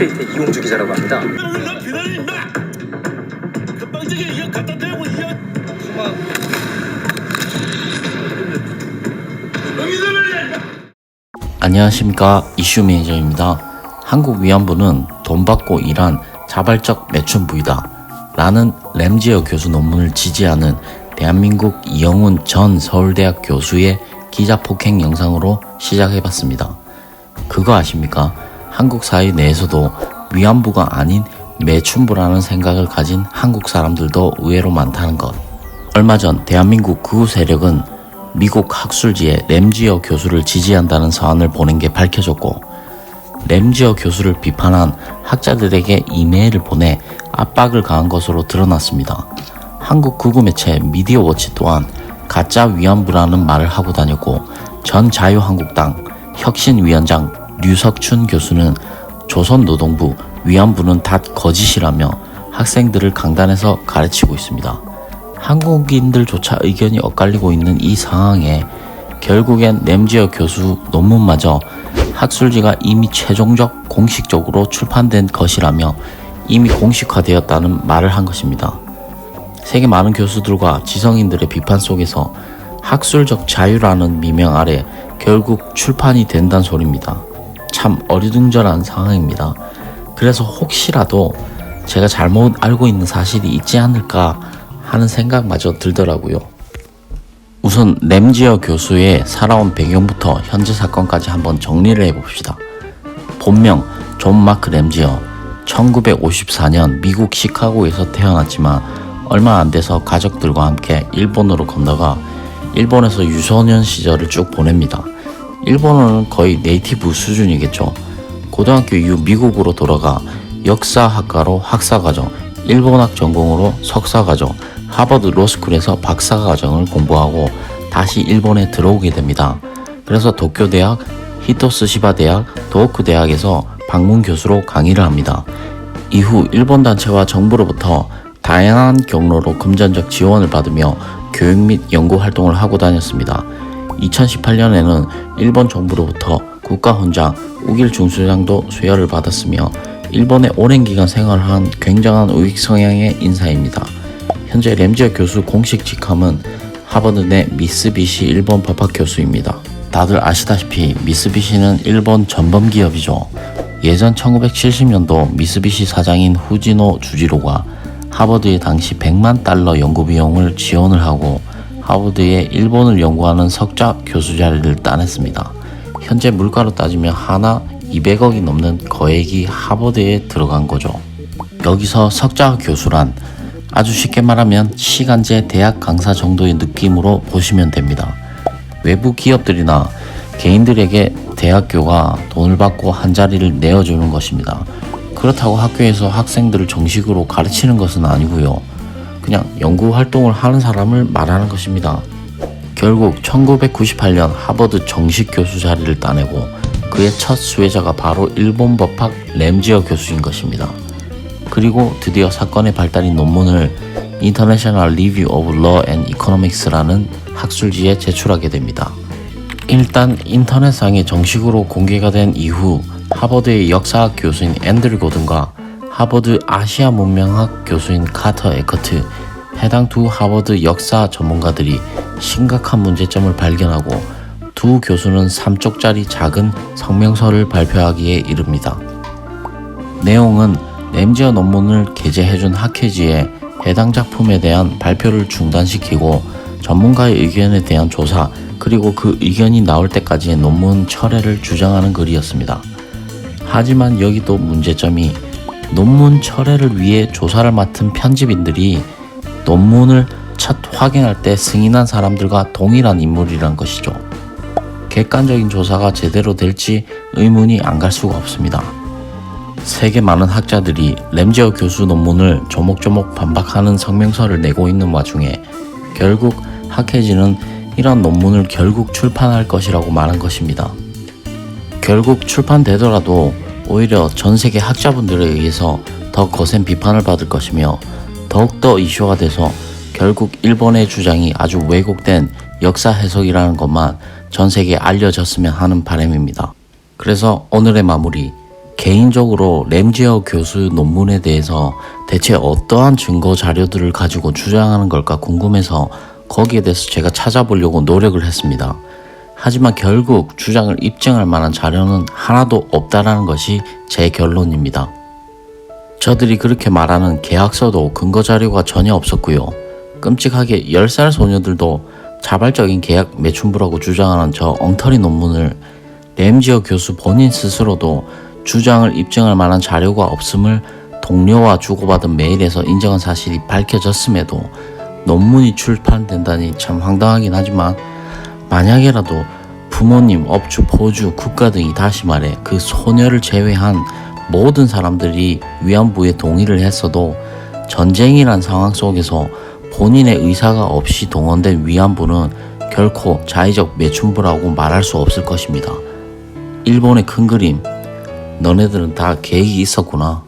스트레이트의 이용주 기자라고 합니다. 안녕하십니까, 이슈 매니저입니다. 한국 위안부는 돈 받고 일한 자발적 매춘부이다 라는 램지어 교수 논문을 지지하는 대한민국 이영훈 전 서울대학 교수의 기자 폭행 영상으로 시작해봤습니다. 그거 아십니까? 한국 사회 내에서도 위안부가 아닌 매춘부라는 생각을 가진 한국 사람들도 의외로 많다는 것. 얼마 전 대한민국 극우 세력은 미국 학술지에 램지어 교수를 지지한다는 서한을 보낸 게 밝혀졌고, 램지어 교수를 비판한 학자들에게 이메일을 보내 압박을 가한 것으로 드러났습니다. 한국 극우 매체 미디어워치 또한 가짜 위안부라는 말을 하고 다녔고, 전 자유한국당 혁신위원장 류석춘 교수는 조선노동부 위안부는 다 거짓이라며 학생들을 강단에서 가르치고 있습니다. 한국인들조차 의견이 엇갈리고 있는 이 상황에 결국엔 램지어 교수 논문마저 학술지가 이미 최종적 공식적으로 출판된 것이라며 이미 공식화되었다는 말을 한 것입니다. 세계 많은 교수들과 지성인들의 비판 속에서 학술적 자유라는 미명 아래 결국 출판이 된다는 소리입니다. 참 어리둥절한 상황입니다. 그래서 혹시라도 제가 잘못 알고 있는 사실이 있지 않을까 하는 생각마저 들더라고요. 우선 램지어 교수의 살아온 배경부터 현재 사건까지 한번 정리를 해봅시다. 본명 존 마크 램지어, 1954년 미국 시카고에서 태어났지만 얼마 안 돼서 가족들과 함께 일본으로 건너가 일본에서 유소년 시절을 쭉 보냅니다. 일본어는 거의 네이티브 수준이겠죠. 고등학교 이후 미국으로 돌아가 역사학과로 학사과정, 일본학 전공으로 석사과정, 하버드 로스쿨에서 박사과정을 공부하고 다시 일본에 들어오게 됩니다. 그래서 도쿄대학, 히토스시바 대학, 도호쿠 대학에서 방문 교수로 강의를 합니다. 이후 일본 단체와 정부로부터 다양한 경로로 금전적 지원을 받으며 교육 및 연구 활동을 하고 다녔습니다. 2018년에는 일본 정부로부터 국가훈장, 우길 중수장도 수여를 받았으며 일본에 오랜 기간 생활한 굉장한 우익 성향의 인사입니다. 현재 램지어 교수 공식 직함은 하버드 내 미쓰비시 일본 법학 교수입니다. 다들 아시다시피 미쓰비시는 일본 전범 기업이죠. 예전 1970년도 미쓰비시 사장인 후지노 주지로가 하버드에 당시 100만 달러 연구 비용을 지원을 하고 하버드에 일본을 연구하는 석좌 교수 자리를 따냈습니다. 현재 물가로 따지면 하나 200억이 넘는 거액이 하버드에 들어간 거죠. 여기서 석좌 교수란 아주 쉽게 말하면 시간제 대학 강사 정도의 느낌으로 보시면 됩니다. 외부 기업들이나 개인들에게 대학교가 돈을 받고 한 자리를 내어주는 것입니다. 그렇다고 학교에서 학생들을 정식으로 가르치는 것은 아니고요. 그냥 연구 활동을 하는 사람을 말하는 것입니다. 결국 1998년 하버드 정식 교수 자리를 따내고 그의 첫 수혜자가 바로 일본 법학 램지어 교수인 것입니다. 그리고 드디어 사건의 발달인 논문을 International Review of Law and Economics라는 학술지에 제출하게 됩니다. 일단 인터넷상에 정식으로 공개가 된 이후 하버드의 역사학 교수인 앤드류 고든과 하버드 아시아 문명학 교수인 카터 에커트, 해당 두 하버드 역사 전문가들이 심각한 문제점을 발견하고 두 교수는 3쪽짜리 작은 성명서를 발표하기에 이릅니다. 내용은 램지어 논문을 게재해준 학회지에 해당 작품에 대한 발표를 중단시키고 전문가의 의견에 대한 조사, 그리고 그 의견이 나올 때까지의 논문 철회를 주장하는 글이었습니다. 하지만 여기도 문제점이 논문 철회를 위해 조사를 맡은 편집인들이 논문을 첫 확인할 때 승인한 사람들과 동일한 인물이란 것이죠. 객관적인 조사가 제대로 될지 의문이 안 갈 수가 없습니다. 세계 많은 학자들이 램지어 교수 논문을 조목조목 반박하는 성명서를 내고 있는 와중에 결국 학회지는 이런 논문을 결국 출판할 것이라고 말한 것입니다. 결국 출판되더라도 오히려 전 세계 학자분들에 의해서 더 거센 비판을 받을 것이며 더욱더 이슈가 돼서 결국 일본의 주장이 아주 왜곡된 역사 해석이라는 것만 전 세계에 알려졌으면 하는 바람입니다. 그래서 오늘의 마무리, 개인적으로 램지어 교수 논문에 대해서 대체 어떠한 증거 자료들을 가지고 주장하는 걸까 궁금해서 거기에 대해서 제가 찾아보려고 노력을 했습니다. 하지만 결국 주장을 입증할 만한 자료는 하나도 없다라는 것이 제 결론입니다. 저들이 그렇게 말하는 계약서도 근거 자료가 전혀 없었고요. 끔찍하게 10살 소녀들도 자발적인 계약 매춘부라고 주장하는 저 엉터리 논문을 램지어 교수 본인 스스로도 주장을 입증할 만한 자료가 없음을 동료와 주고받은 메일에서 인정한 사실이 밝혀졌음에도 논문이 출판된다니 참 황당하긴 하지만 만약에라도 부모님, 업주, 보주, 국가 등이 다시 말해 그 소녀를 제외한 모든 사람들이 위안부에 동의를 했어도 전쟁이란 상황 속에서 본인의 의사가 없이 동원된 위안부는 결코 자의적 매춘부라고 말할 수 없을 것입니다. 일본의 큰 그림, 너네들은 다 계획이 있었구나.